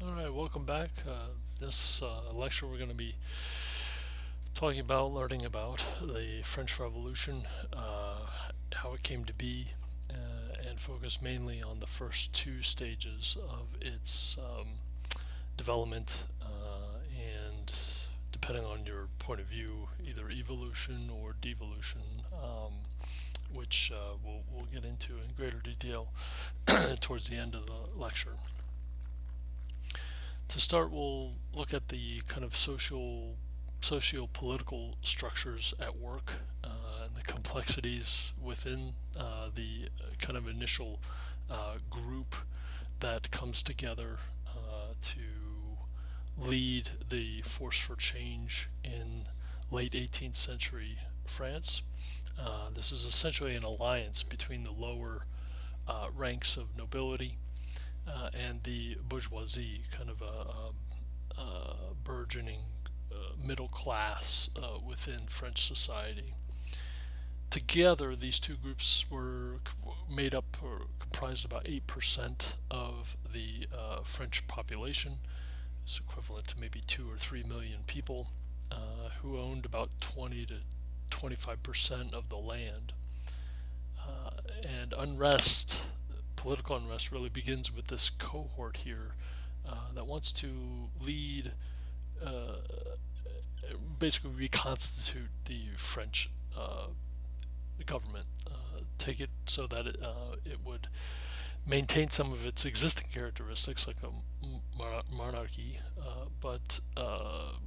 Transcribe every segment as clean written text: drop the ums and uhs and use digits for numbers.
All right, welcome back. This lecture, we're going to be talking about, learning about the French Revolution, how it came to be, and focus mainly on the first two stages of its development, and depending on your point of view, either evolution or devolution, which we'll get into in greater detail towards the end of the lecture. To start, we'll look at the kind of socio-political structures at work, and the complexities within the kind of initial group that comes together to lead the force for change in late 18th century France. This is essentially an alliance between the lower ranks of nobility and the bourgeoisie, kind of a burgeoning middle class within French society. Together, these two groups were made up or comprised about 8% of the French population. It's equivalent to maybe 2 or 3 million people who owned about 20 to 25% of the land. And unrest, political unrest, really begins with this cohort here that wants to lead, uh, basically reconstitute the French government, take it so that it would maintain some of its existing characteristics like a monarchy, but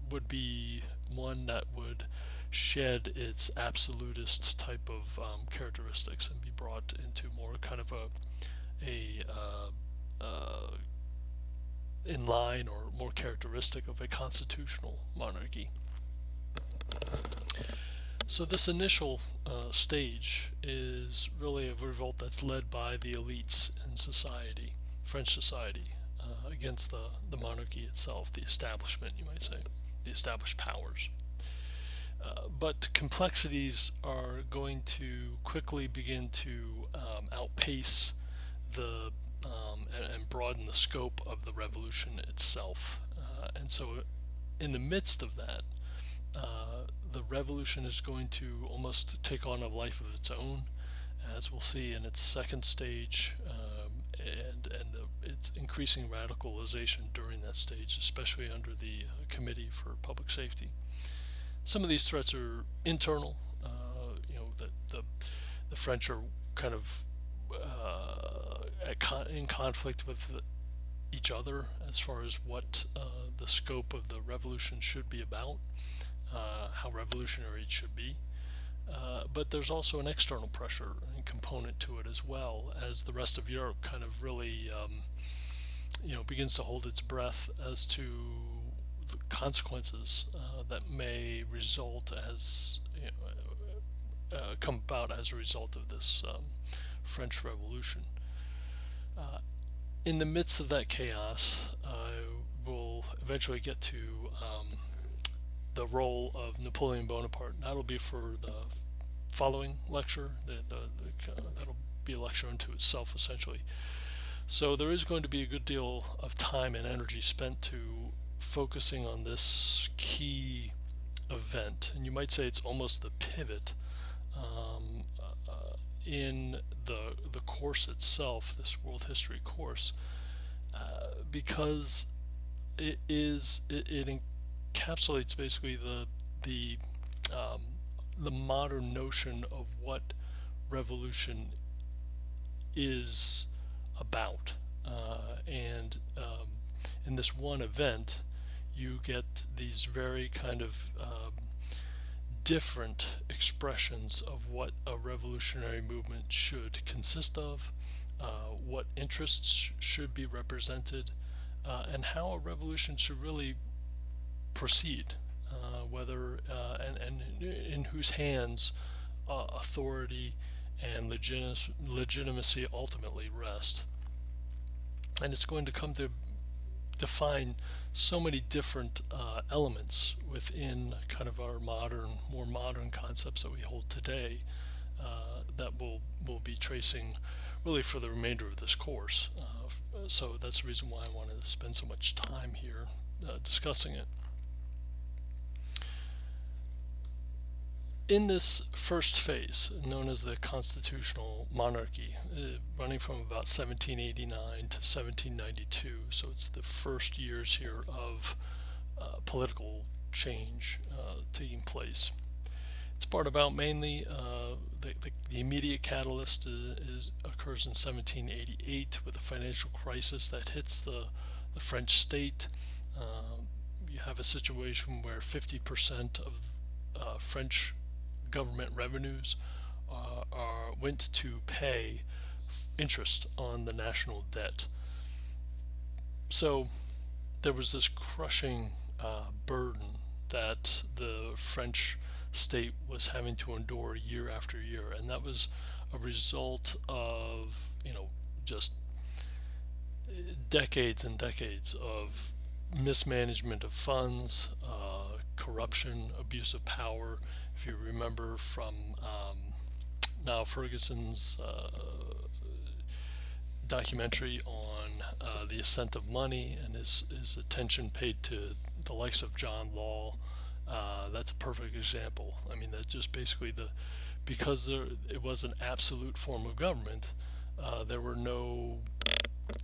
would be one that would shed its absolutist type of characteristics and be brought into more kind of a in line or more characteristic of a constitutional monarchy. So this initial stage is really a revolt that's led by the elites in society, French society, against the monarchy itself, the establishment, you might say, the established powers. But complexities are going to quickly begin to outpace the and broaden the scope of the revolution itself. And so, in the midst of that, the revolution is going to almost take on a life of its own, as we'll see in its second stage, and its increasing radicalization during that stage, especially under the Committee for Public Safety. Some of these threats are internal. The French are kind of in conflict with each other as far as what the scope of the revolution should be about, how revolutionary it should be. But there's also an external pressure and component to it as well, as the rest of Europe kind of really, begins to hold its breath as to the consequences that may result as come about as a result of this French Revolution. Uh, in the midst of that chaos, we'll eventually get to the role of Napoleon Bonaparte. That'll be for the following lecture. That'll be a lecture unto itself, essentially. So there is going to be a good deal of time and energy spent to focusing on this key event, and you might say it's almost the pivot in the course itself, this world history course, because it encapsulates basically the um, the modern notion of what revolution is about. And in this one event, you get these very kind of different expressions of what a revolutionary movement should consist of, what interests should be represented, and how a revolution should really proceed, whether and in whose hands authority and legitimacy ultimately rest. And it's going to come to define so many different elements within kind of our more modern concepts that we hold today, that we'll be tracing really for the remainder of this course. So that's the reason why I wanted to spend so much time here discussing it. In this first phase, known as the constitutional monarchy, running from about 1789 to 1792, so it's the first years here of political change taking place. It's brought about mainly the immediate catalyst occurs in 1788 with a financial crisis that hits the French state. You have a situation where 50% of French government revenues went to pay interest on the national debt. So there was this crushing burden that the French state was having to endure year after year, and that was a result of just decades and decades of mismanagement of funds, corruption, abuse of power. If you remember from Niall Ferguson's documentary on the ascent of money and his attention paid to the likes of John Law, that's a perfect example. I mean, that's just basically because it was an absolute form of government, there were no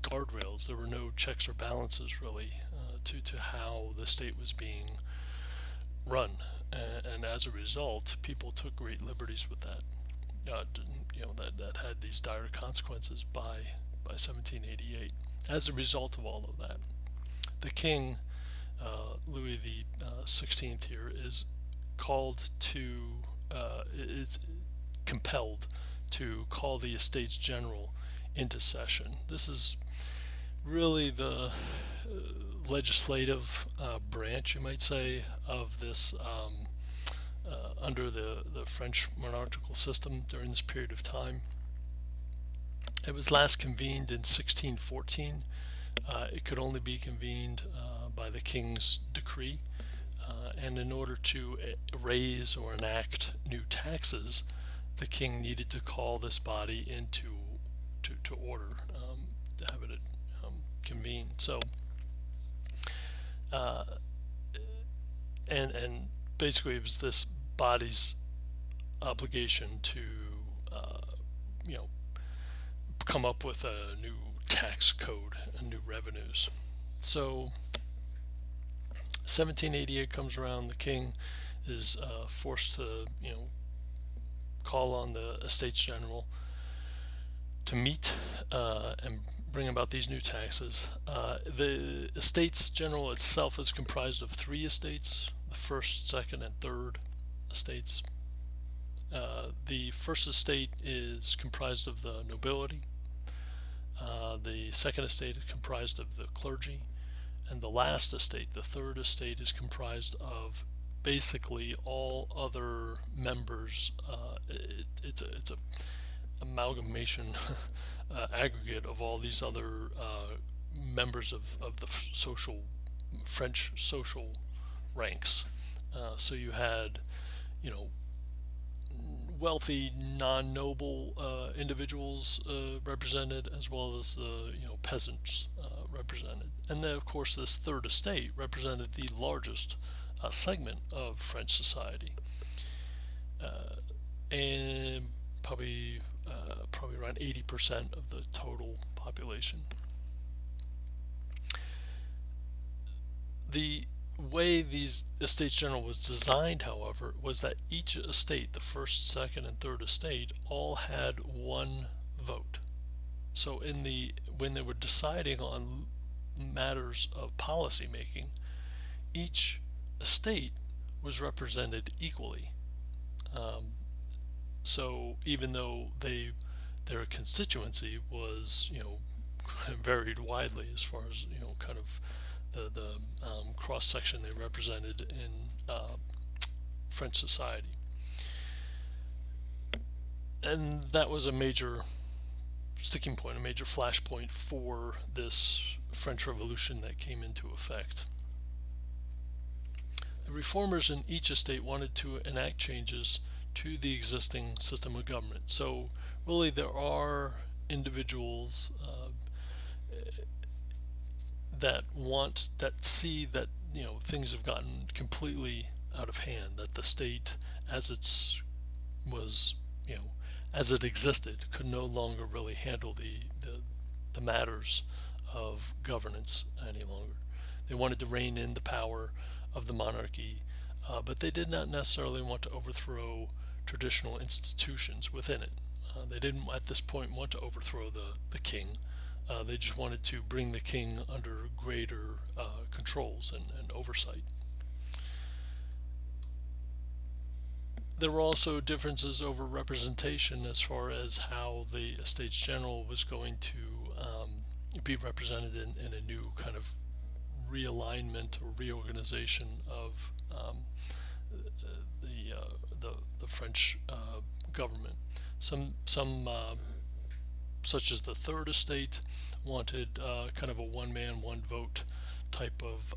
guardrails, there were no checks or balances really to how the state was being run, and as a result, people took great liberties with that. That had these dire consequences by 1788. As a result of all of that, the king, Louis the 16th here, is compelled to call the Estates General into session. This is really the legislative branch, you might say, of this under the French monarchical system during this period of time. It was last convened in 1614. It could only be convened by the king's decree, and in order to raise or enact new taxes, the king needed to call this body into to order, to have it convened. So, and basically it was this body's obligation to come up with a new tax code and new revenues. So 1788 comes around, the king is forced to call on the Estates General to meet and bring about these new taxes. The Estates General itself is comprised of 3 estates: the first, second, and third estates. The first estate is comprised of the nobility. The second estate is comprised of the clergy, and the last estate, the third estate, is comprised of basically all other members. It's a amalgamation aggregate of all these other members of the French social ranks. So you had wealthy non-noble individuals represented, as well as the peasants represented, and then of course this third estate represented the largest segment of French society, and probably around 80% of the total population. The way these Estates General was designed, however, was that each estate, the first, second, and third estate, all had one vote. So when they were deciding on matters of policy making, each estate was represented equally. So even though their constituency was varied widely as far as kind of the cross section they represented in French society, and that was a major sticking point, a major flashpoint for this French Revolution that came into effect. The reformers in each estate wanted to enact changes to the existing system of government. So really, there are individuals that see that things have gotten completely out of hand, that the state as it's was you know as it existed could no longer really handle the matters of governance any longer. They wanted to rein in the power of the monarchy, but they did not necessarily want to overthrow traditional institutions within it. They didn't at this point want to overthrow the king. They just wanted to bring the king under greater controls and oversight. There were also differences over representation as far as how the Estates General was going to be represented in a new kind of realignment or reorganization of the French government. Some such as the Third Estate wanted kind of a one-man, one-vote type of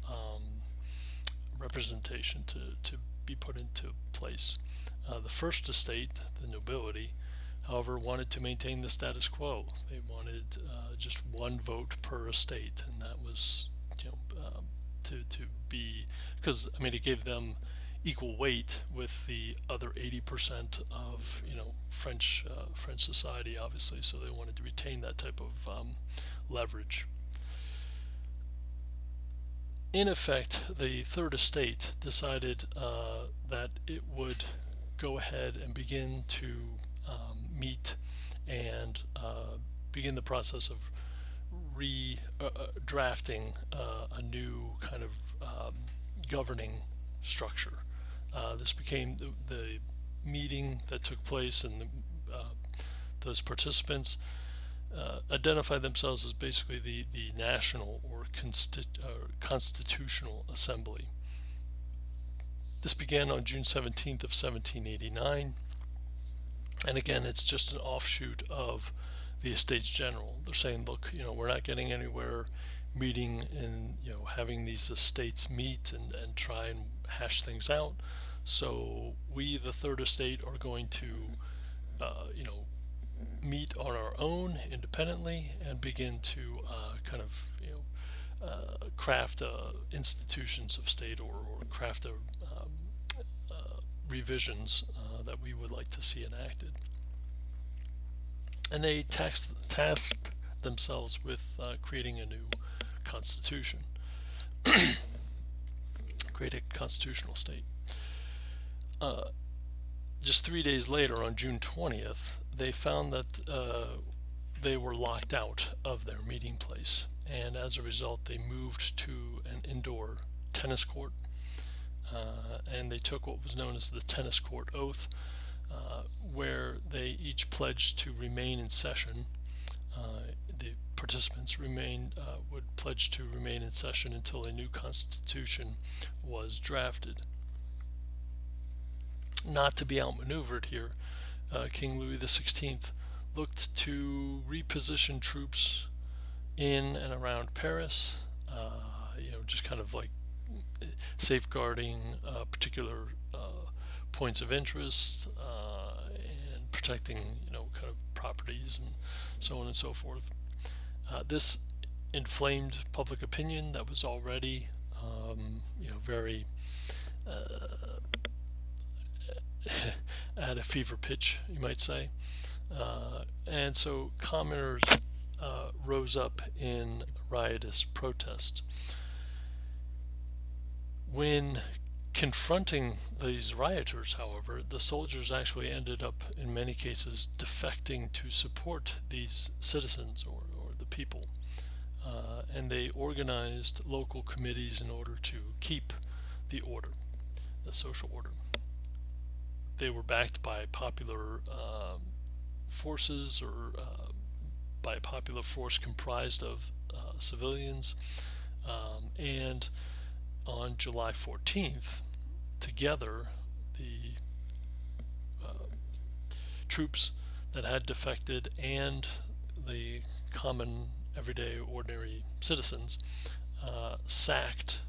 representation to be put into place. The First Estate, the nobility, however, wanted to maintain the status quo. They wanted just one vote per estate, and that was to be, because it gave them equal weight with the other 80% of French society, obviously. So they wanted to retain that type of leverage. In effect, the Third Estate decided that it would go ahead and begin to meet and begin the process of drafting a new kind of governing structure. This became the meeting that took place, and those participants identified themselves as basically the National or Constitutional Assembly. This began on June 17th of 1789, and again, it's just an offshoot of the Estates General. They're saying, look, we're not getting anywhere meeting and having these estates meet and try and hash things out. So we, the Third Estate, are going to meet on our own independently and begin to kind of craft institutions of state or craft revisions that we would like to see enacted. And they tasked themselves with creating a new constitution, create a constitutional state. Just 3 days later, on June 20th, they found that they were locked out of their meeting place, and as a result, they moved to an indoor tennis court, and they took what was known as the tennis court oath, where they each pledged to remain in session. The participants would pledge to remain in session until a new constitution was drafted. Not to be outmaneuvered here, King Louis XVI looked to reposition troops in and around Paris, just kind of like safeguarding particular points of interest and protecting, kind of properties and so on and so forth. This inflamed public opinion that was already, very at a fever pitch, you might say. And so commoners rose up in riotous protest. When confronting these rioters, however, the soldiers actually ended up, in many cases, defecting to support these citizens or the people. And they organized local committees in order to keep the order, the social order. They were backed by popular forces or by a popular force comprised of civilians. And on July 14th, together, the troops that had defected and the common, everyday, ordinary citizens sacked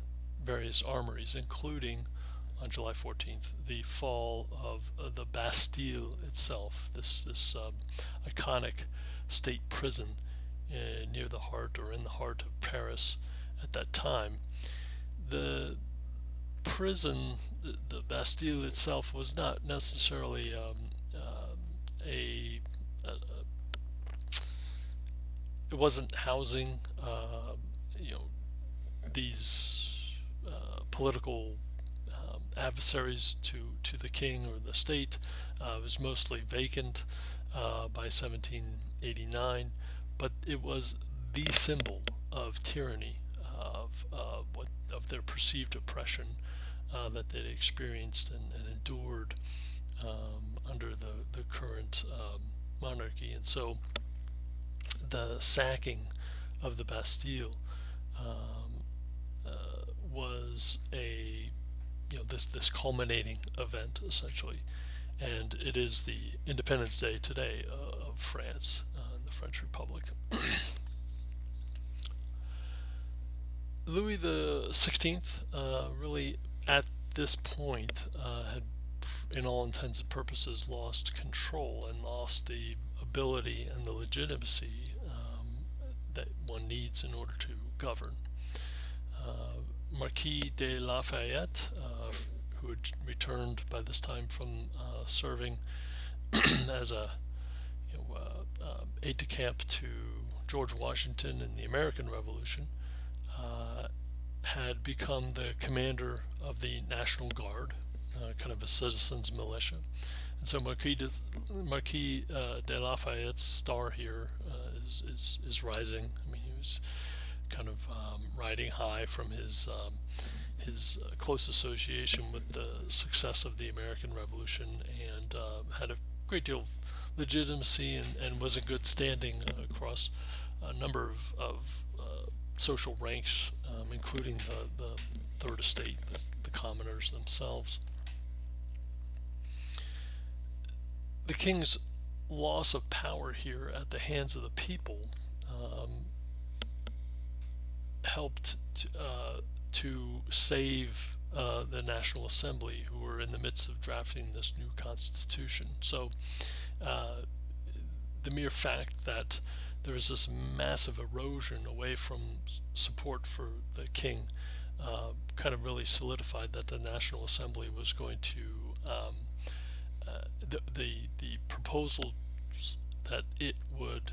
various armories, including on July 14th, the fall of the Bastille itself, this iconic state prison near the heart or in the heart of Paris at that time. The prison, the Bastille itself, was not necessarily a, a it wasn't housing you know these political adversaries to the king or the state. It was mostly vacant by 1789, but it was the symbol of tyranny, of their perceived oppression that they'd experienced and endured under the current monarchy. And so the sacking of the Bastille um, was a this culminating event essentially, and it is the Independence Day today of France and the French Republic. Louis the 16th really at this point had, in all intents and purposes, lost control and lost the ability and the legitimacy that one needs in order to govern. Marquis de Lafayette, who had returned by this time from serving as a aide de camp to George Washington in the American Revolution, had become the commander of the National Guard, kind of a citizens' militia. And so Marquis de Lafayette's star here is rising. I mean, he was kind of riding high from his close association with the success of the American Revolution, and had a great deal of legitimacy and was in good standing across a number of social ranks, including the Third Estate, the commoners themselves. The king's loss of power here at the hands of the people helped to save the National Assembly, who were in the midst of drafting this new constitution. So the mere fact that there was this massive erosion away from support for the king kind of really solidified that the National Assembly was going to the proposals that it would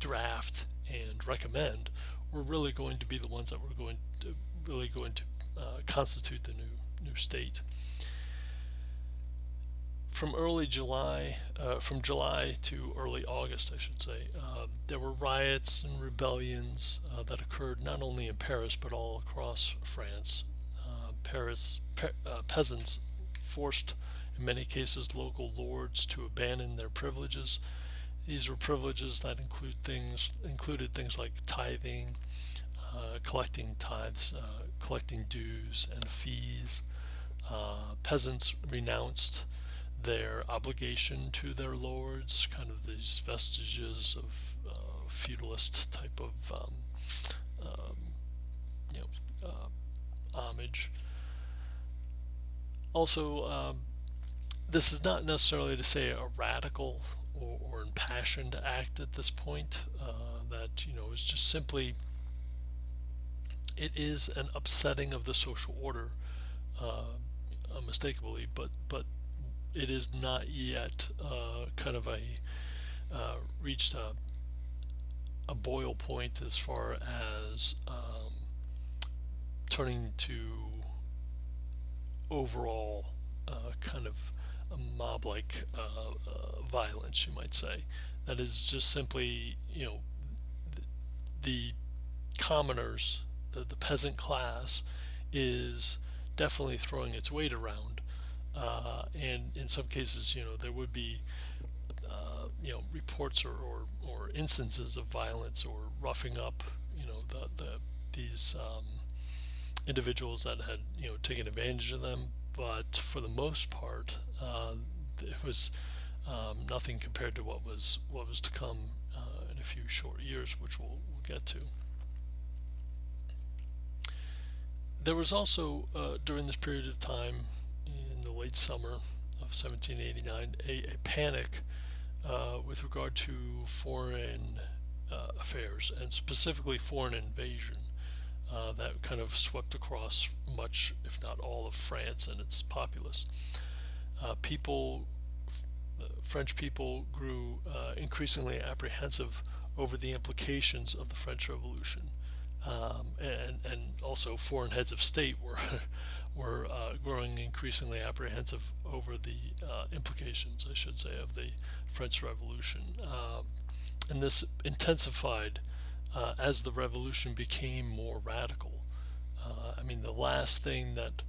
draft and recommend were really going to be the ones that were going to constitute the new state. From July to early August, I should say, there were riots and rebellions that occurred not only in Paris but all across France. Peasants forced, in many cases, local lords to abandon their privileges. These were privileges that included things like tithing, collecting tithes, collecting dues and fees. Peasants renounced their obligation to their lords, kind of these vestiges of feudalist type of homage. Also, this is not necessarily to say a radical or impassioned act at this point. That is just simply, it is an upsetting of the social order, unmistakably, but it is not yet kind of reached a boil point as far as turning to overall kind of a mob-like violence, you might say. That is just simply, the commoners, the peasant class, is definitely throwing its weight around, and in some cases, there would be, reports or instances of violence or roughing up, these individuals that had, taken advantage of them. But for the most part, it was nothing compared to what was to come in a few short years, which we'll get to. There was also, during this period of time in the late summer of 1789, a panic with regard to foreign affairs, and specifically foreign invasion, that kind of swept across much, if not all, of France and its populace. People, French people, grew increasingly apprehensive over the implications of the French Revolution, and also foreign heads of state were were growing increasingly apprehensive over the implications, I should say, of the French Revolution, and this intensified as the revolution became more radical. I mean, the last thing that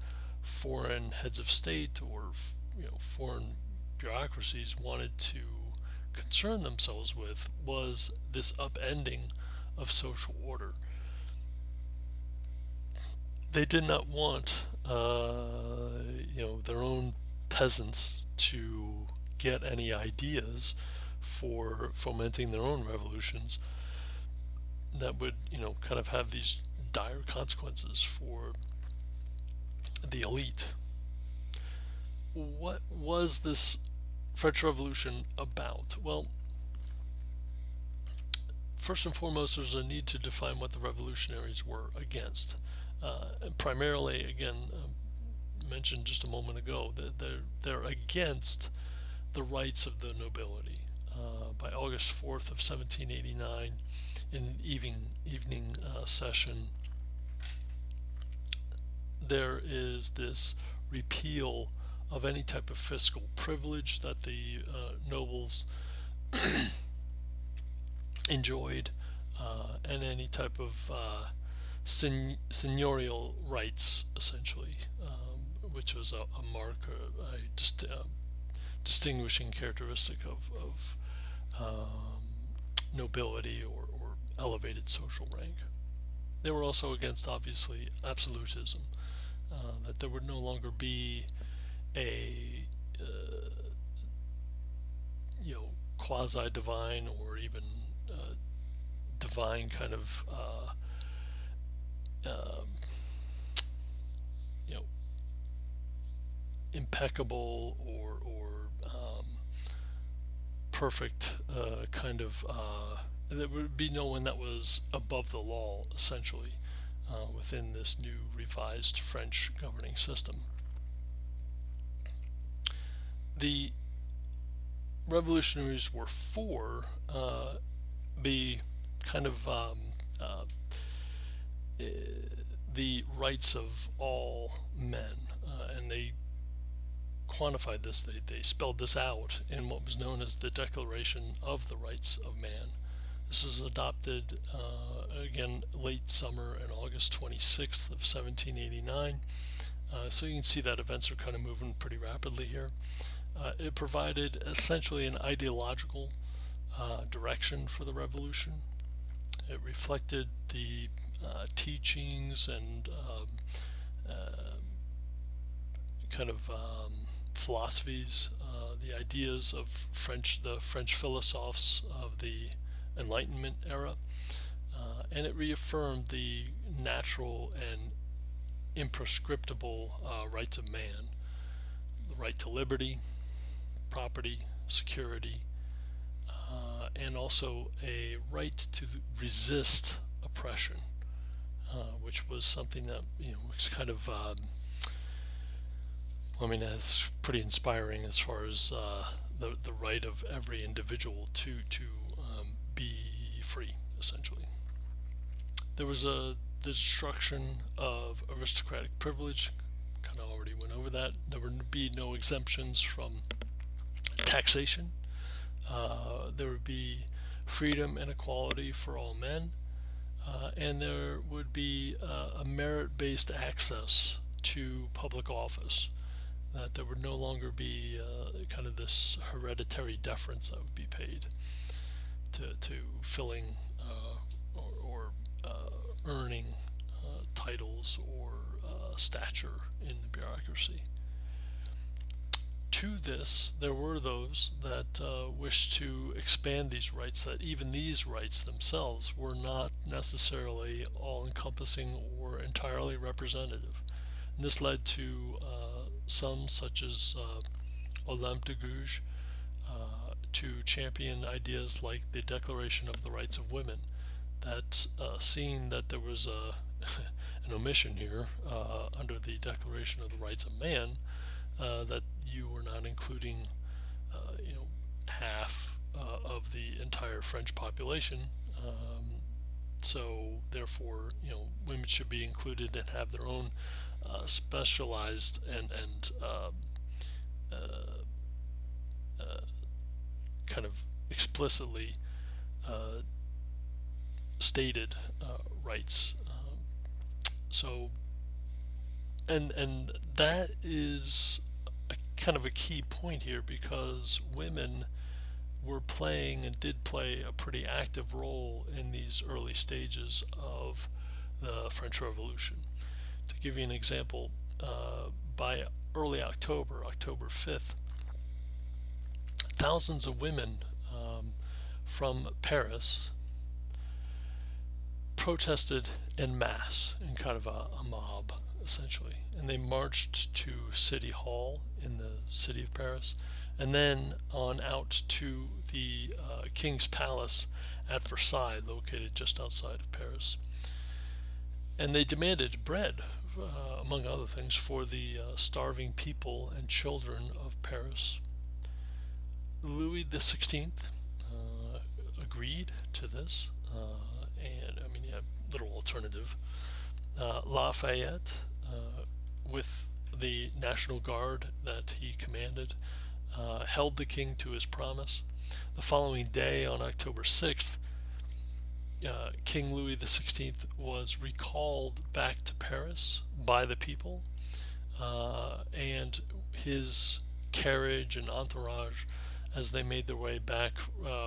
foreign heads of state or foreign bureaucracies wanted to concern themselves with was this upending of social order. They did not want their own peasants to get any ideas for fomenting their own revolutions that would kind of have these dire consequences for the elite. What was this French Revolution about? Well, first and foremost, there's a need to define what the revolutionaries were against. And primarily, again, mentioned just a moment ago, that they're against the rights of the nobility. By August 4th of 1789, in an evening session, there is this repeal of any type of fiscal privilege that the nobles enjoyed, and any type of seigneurial rights, essentially, which was a mark, distinguishing characteristic of nobility or elevated social rank. They were also against, obviously, absolutism, that there would no longer be a quasi-divine or even divine kind of um, you know impeccable or perfect kind of there would be no one that was above the law, essentially, within this new revised French governing system. The revolutionaries were for the kind of the rights of all men, and they quantified this. They spelled this out in what was known as the Declaration of the Rights of Man. This is adopted again late summer and August 26th of 1789. So you can see that events are kind of moving pretty rapidly here. It provided essentially an ideological direction for the revolution. It reflected the teachings and kind of philosophies, the ideas of the French philosophes of the Enlightenment era, and it reaffirmed the natural and imprescriptible rights of man: the right to liberty, property, security, and also a right to resist oppression, which was something that was kind of it's pretty inspiring as far as the right of every individual to be free, essentially. There was the destruction of aristocratic privilege. Kind of already went over that. There would be no exemptions from taxation. There would be freedom and equality for all men, and there would be a merit-based access to public office. That there would no longer be kind of this hereditary deference that would be paid to filling or earning titles or stature in the bureaucracy. to this, there were those that wished to expand these rights, that even these rights themselves were not necessarily all encompassing or entirely representative. And this led to some, such as Olympe de Gouges, to champion ideas like the Declaration of the Rights of Women, that seeing that there was an omission here under the Declaration of the Rights of Man, that you were not including, half of the entire French population. So therefore, women should be included and have their own specialized and kind of explicitly stated rights. So, and that is a kind of a key point here, because women were playing and did play a pretty active role in these early stages of the French Revolution. To give you an example, by early October, October 5th, thousands of women from Paris protested en masse in kind of a mob, essentially. And they marched to City Hall in the city of Paris, and then on out to the King's Palace at Versailles, located just outside of Paris. And they demanded bread, among other things, for the starving people and children of Paris. Louis XVI agreed to this, and I mean, little alternative. Lafayette, with the National Guard that he commanded, held the king to his promise. The following day, on October 6th, King Louis XVI was recalled back to Paris by the people, and his carriage and entourage, as they made their way back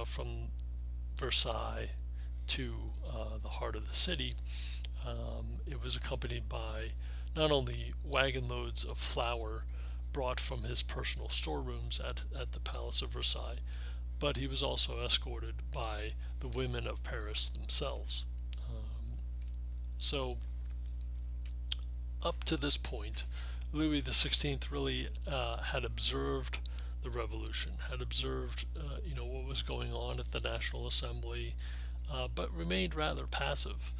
from Versailles to the heart of the city, it was accompanied by not only wagon loads of flour brought from his personal storerooms at the Palace of Versailles, but he was also escorted by the women of Paris themselves. So up to this point, Louis XVI really had observed the revolution, had observed what was going on at the National Assembly, but remained rather passive.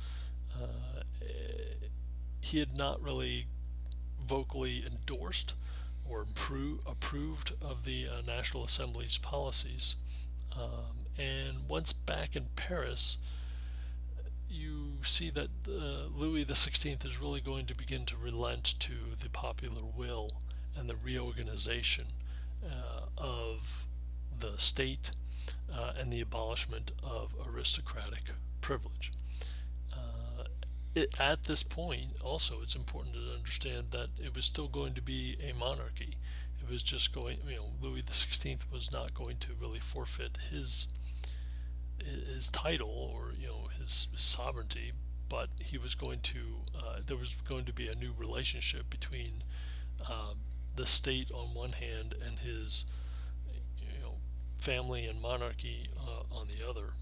He had not really vocally endorsed or approved of the National Assembly's policies. And once back in Paris, you see that Louis XVI is really going to begin to relent to the popular will and the reorganization of the state and the abolishment of aristocratic privilege. At this point, also, it's important to understand that it was still going to be a monarchy. It was just going, Louis XVI was not going to really forfeit his title or his sovereignty, but he was going to there was going to be a new relationship between the state on one hand and his family and monarchy on the other.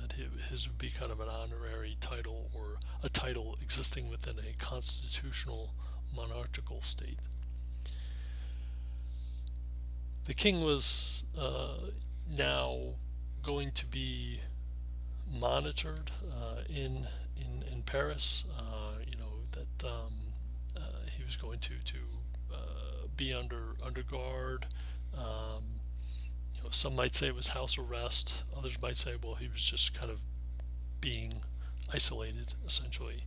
That his would be kind of an honorary title, or a title existing within a constitutional monarchical state. The king was now going to be monitored in Paris. That he was going to be under guard. Some might say it was house arrest. Others might say, well, he was just kind of being isolated, essentially,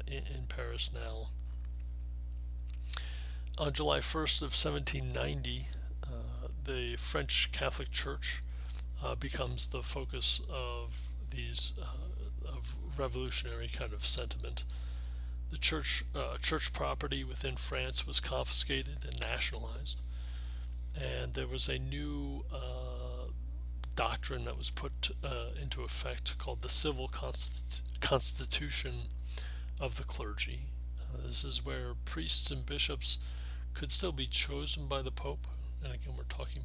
in Paris now. On July 1st of 1790, the French Catholic Church becomes the focus of these of revolutionary kind of sentiment. The church property within France was confiscated and nationalized, and there was a new doctrine that was put into effect called the Civil Constitution of the Clergy. This is where priests and bishops could still be chosen by the Pope, and again, we're talking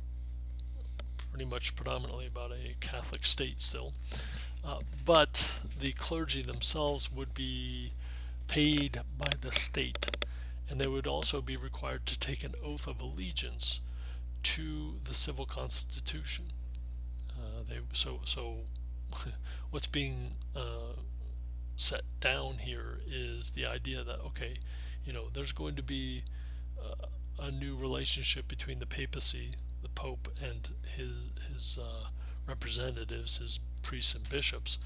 pretty much predominantly about a Catholic state still, but the clergy themselves would be paid by the state, and they would also be required to take an oath of allegiance to the civil constitution. So what's being set down here is the idea that, okay, there's going to be a new relationship between the papacy, the Pope, and his representatives, his priests and bishops.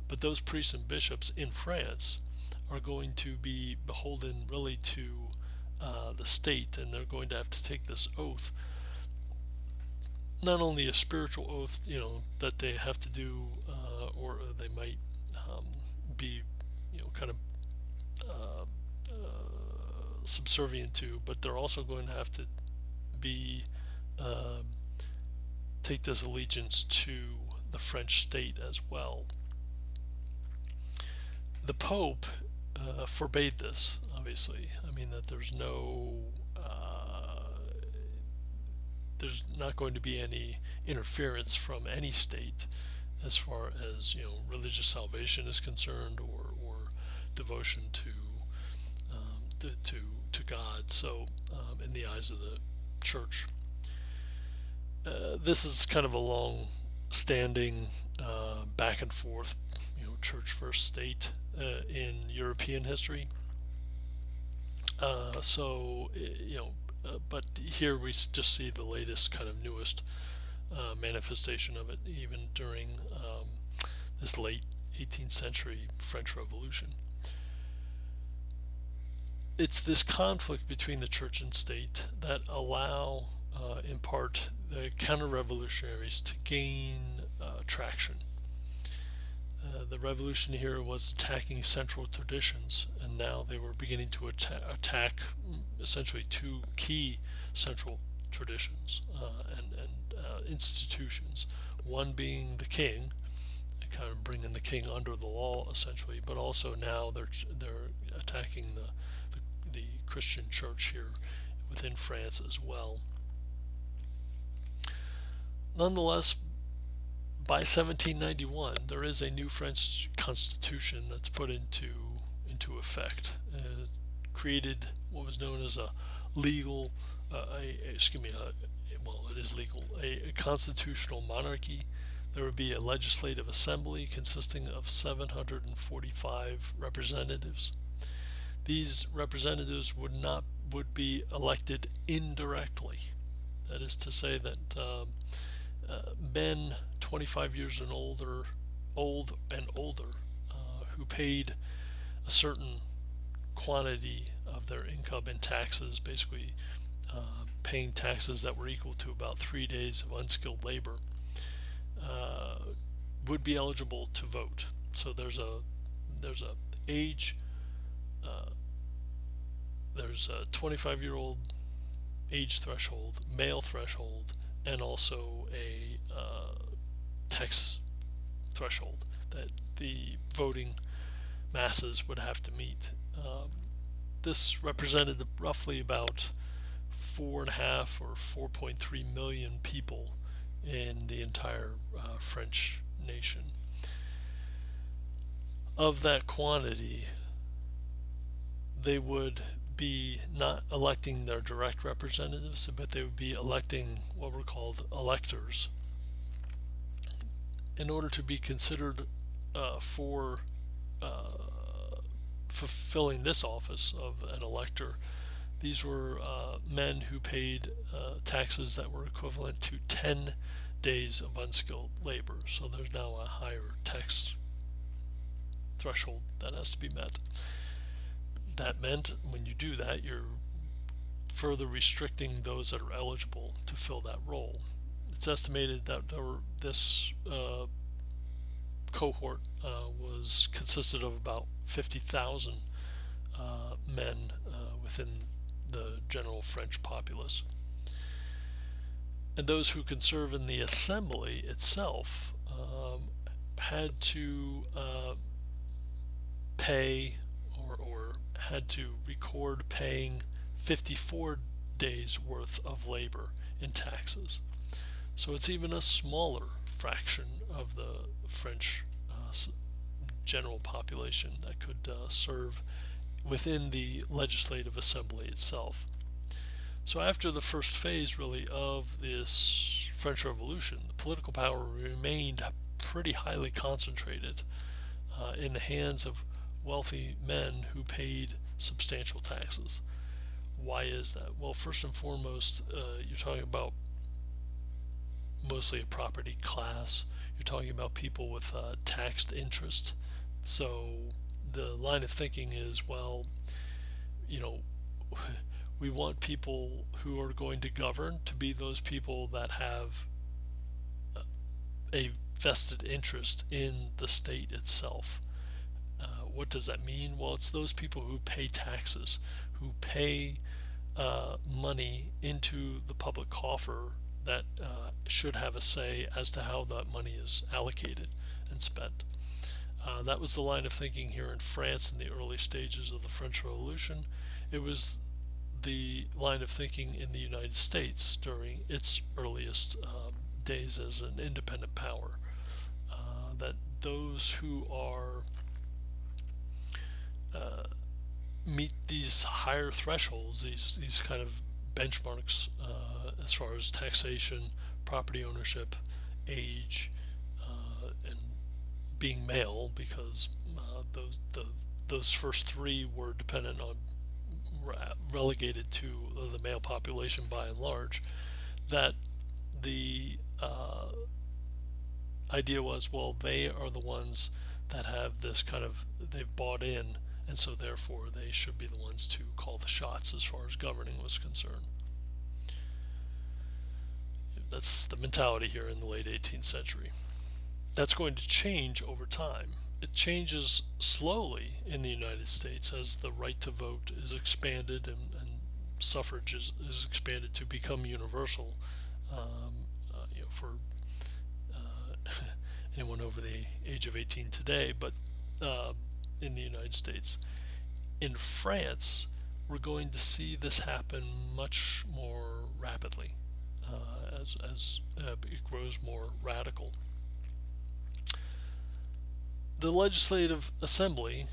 But those priests and bishops in France are going to be beholden really to the state, and they're going to have to take this oath. Not only a spiritual oath, that they have to do, or they might be, kind of subservient to, but they're also going to have to be take this allegiance to the French state as well. The Pope forbade this, obviously. I mean, that there's not going to be any interference from any state as far as religious salvation is concerned, or devotion to God. So in the eyes of the church, this is kind of a long-standing back and forth, church versus state in European history. But here we just see the latest, kind of newest manifestation of it, even during this late 18th century French Revolution. It's this conflict between the church and state that allow, in part, the counter-revolutionaries to gain traction. The revolution here was attacking central traditions, and now they were beginning to attack essentially two key central traditions and institutions. One being the king, kind of bringing the king under the law essentially, but also now they're attacking the Christian church here within France as well. Nonetheless, by 1791, there is a new French constitution that's put into effect. Created what was known as a legal, it is legal, a constitutional monarchy. There would be a legislative assembly consisting of 745 representatives. These representatives would be elected indirectly. That is to say that men 25 years and old and older, who paid a certain quantity of their income in taxes, basically paying taxes that were equal to about 3 days of unskilled labor, would be eligible to vote. So there's a age, there's a 25-year-old age threshold, male threshold, and also a tax threshold that the voting masses would have to meet. This represented roughly about 4.5 or 4.3 million people in the entire French nation. Of that quantity, they would be not electing their direct representatives, but they would be electing what were called electors. In order to be considered for fulfilling this office of an elector, these were men who paid taxes that were equivalent to 10 days of unskilled labor. So there's now a higher tax threshold that has to be met. That meant when you do that, you're further restricting those that are eligible to fill that role. It's estimated that this cohort consisted of about 50,000 men within the general French populace. And those who could serve in the assembly itself had to pay or had to record paying 54 day's worth of labor in taxes. So it's even a smaller fraction of the French general population that could serve within the legislative assembly itself. So after the first phase, really, of this French Revolution, the political power remained pretty highly concentrated in the hands of wealthy men who paid substantial taxes. Why is that? Well, first and foremost, you're talking about mostly a property class. You're talking about people with taxed interest. So the line of thinking is, well, you know, we want people who are going to govern to be those people that have a vested interest in the state itself. What does that mean? Well, it's those people who pay taxes, who pay money into the public coffer that should have a say as to how that money is allocated and spent. That was the line of thinking here in France in the early stages of the French Revolution. It was the line of thinking in the United States during its earliest days as an independent power. That those who are meet these higher thresholds, these kind of benchmarks as far as taxation, property ownership, age, and being male, because those first three were dependent on relegated to the male population by and large. That the idea was, well, they are the ones that have this kind of, they've bought in, and so therefore they should be the ones to call the shots as far as governing was concerned. That's the mentality here in the late 18th century. That's going to change over time. It changes slowly in the United States as the right to vote is expanded and suffrage is expanded to become universal. For anyone over the age of 18 today, but in the United States. In France, we're going to see this happen much more rapidly as it grows more radical. The Legislative Assembly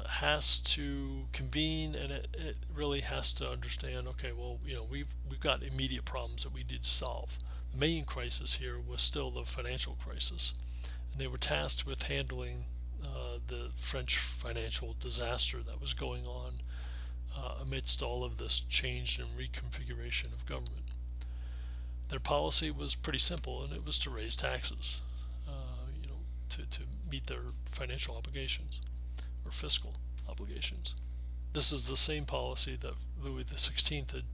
has to convene, and it really has to understand, okay, well, we've got immediate problems that we need to solve. The main crisis here was still the financial crisis, and they were tasked with handling the French financial disaster that was going on amidst all of this change and reconfiguration of government. Their policy was pretty simple, and it was to raise taxes, to meet their financial obligations or fiscal obligations. This is the same policy that Louis XVI had,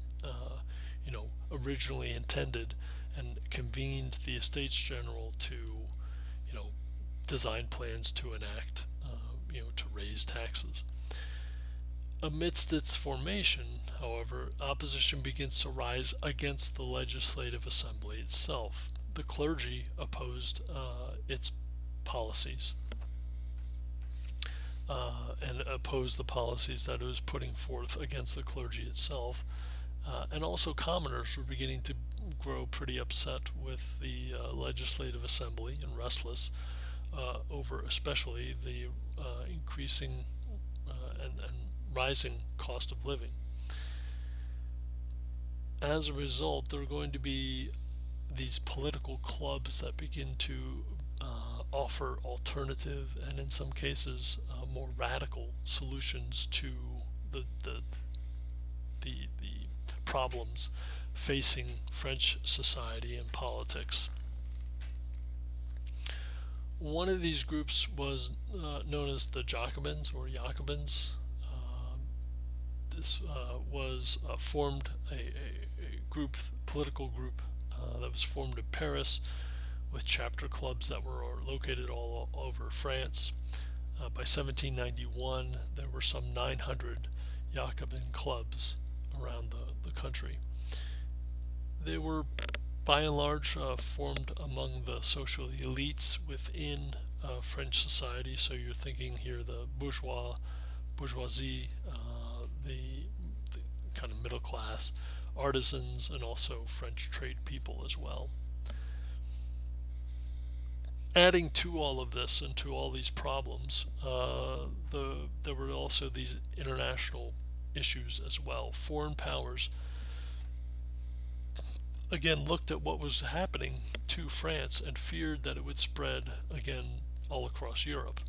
originally intended, and convened the Estates General to, design plans to enact, to raise taxes. Amidst its formation, however, opposition begins to rise against the Legislative Assembly itself. The clergy opposed its policies and opposed the policies that it was putting forth against the clergy itself. And also commoners were beginning to grow pretty upset with the Legislative Assembly and restless over especially the increasing and rising cost of living. As a result, there are going to be these political clubs that begin to offer alternative and in some cases more radical solutions to the problems facing French society and politics. One of these groups was known as the Jacobins or Jacobins. This was formed a political group that was formed in Paris with chapter clubs that were located all over France. By 1791, there were some 900 Jacobin clubs around the country. They were by and large formed among the social elites within French society. So you're thinking here the bourgeoisie, the kind of middle class artisans and also French trade people as well. Adding to all of this and to all these problems, there were also these international issues as well. Foreign powers again looked at what was happening to France and feared that it would spread again all across Europe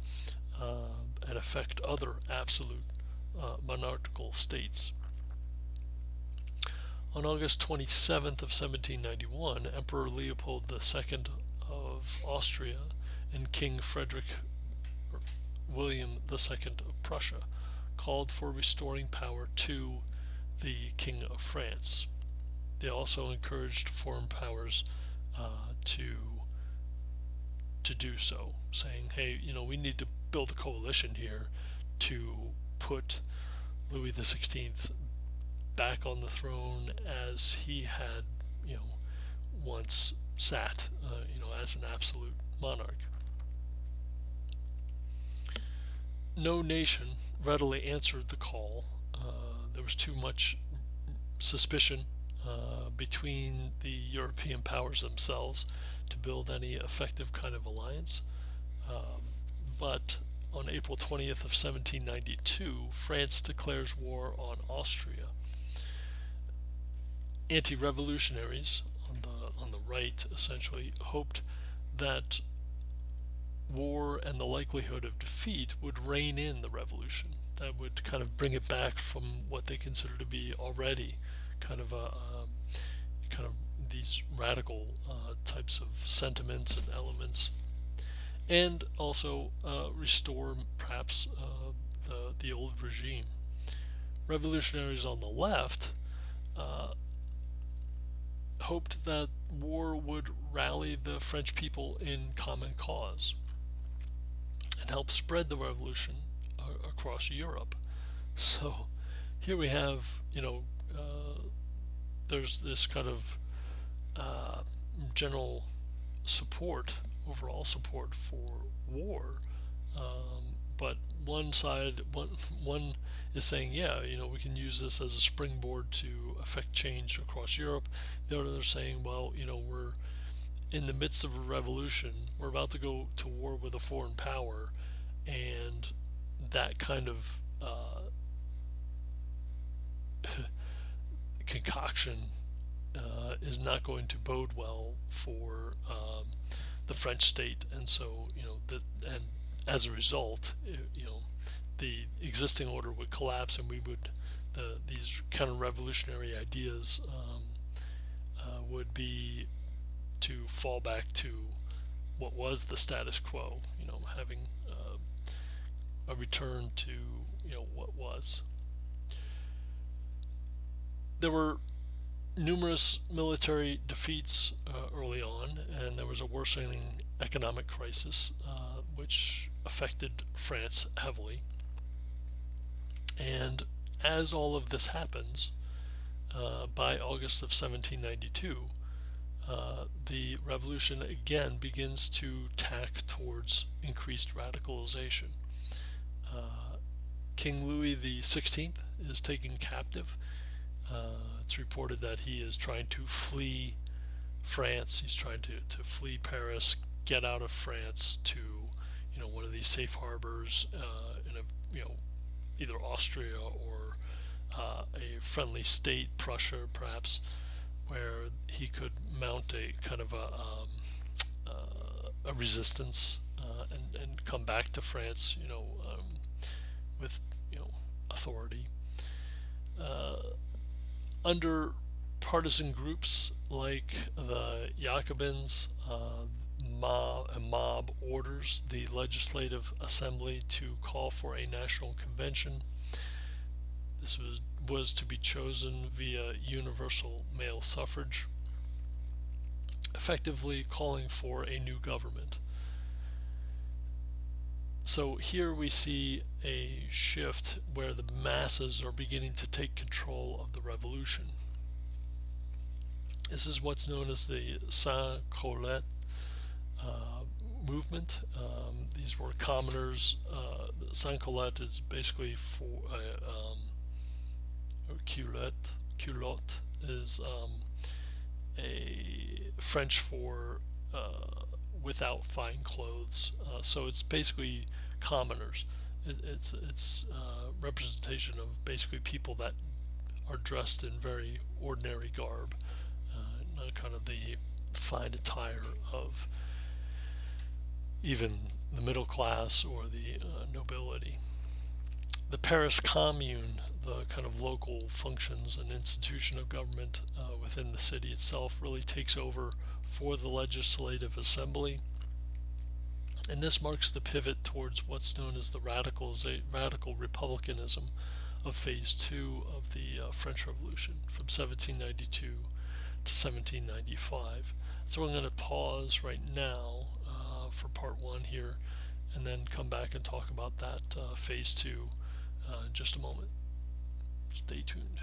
and affect other absolute monarchical states. On August 27th of 1791, Emperor Leopold II of Austria and King Frederick William II of Prussia called for restoring power to the King of France. They also encouraged foreign powers to do so, saying, "Hey, we need to build a coalition here to put Louis XVI back on the throne as he had, once sat, as an absolute monarch." No nation readily answered the call. There was too much suspicion between the European powers themselves to build any effective kind of alliance. But on April 20th of 1792, France declares war on Austria. Anti-revolutionaries on the right essentially hoped that war and the likelihood of defeat would rein in the revolution. That would kind of bring it back from what they consider to be already kind of these radical types of sentiments and elements, and also restore perhaps the old regime. Revolutionaries on the left hoped that war would rally the French people in common cause and help spread the revolution across Europe. So here we have, there's this kind of general support, overall support for war, but one side, one is saying, yeah, we can use this as a springboard to affect change across Europe. The other is saying, well, we're in the midst of a revolution. We're about to go to war with a foreign power, and that kind of concoction is not going to bode well for the French state, and so and as a result, the existing order would collapse, and these counter-revolutionary ideas would be to fall back to what was the status quo, having a return to what was. There were numerous military defeats early on, and there was a worsening economic crisis which affected France heavily. And as all of this happens, by August of 1792, the revolution again begins to tack towards increased radicalization. King Louis XVI is taken captive. It's reported that he is trying to flee France. He's trying to flee Paris, get out of France to one of these safe harbors in either Austria or a friendly state, Prussia perhaps, where he could mount a kind of a resistance and come back to France, with authority. Under partisan groups like the Jacobins, mob orders the Legislative Assembly to call for a national convention. This was to be chosen via universal male suffrage, effectively calling for a new government. So here we see a shift where the masses are beginning to take control of the revolution. This is what's known as the Sans-Culotte movement. These were commoners. Sans-Culotte is basically for or culotte. Culotte is a French for without fine clothes. So it's basically commoners. It's representation of basically people that are dressed in very ordinary garb, not kind of the fine attire of even the middle class or the nobility. The Paris Commune, the kind of local functions and institution of government within the city itself, really takes over for the legislative assembly. And this marks the pivot towards what's known as the radical republicanism of phase two of the French Revolution from 1792 to 1795. So I'm going to pause right now for part one here and then come back and talk about that phase two in just a moment. Stay tuned.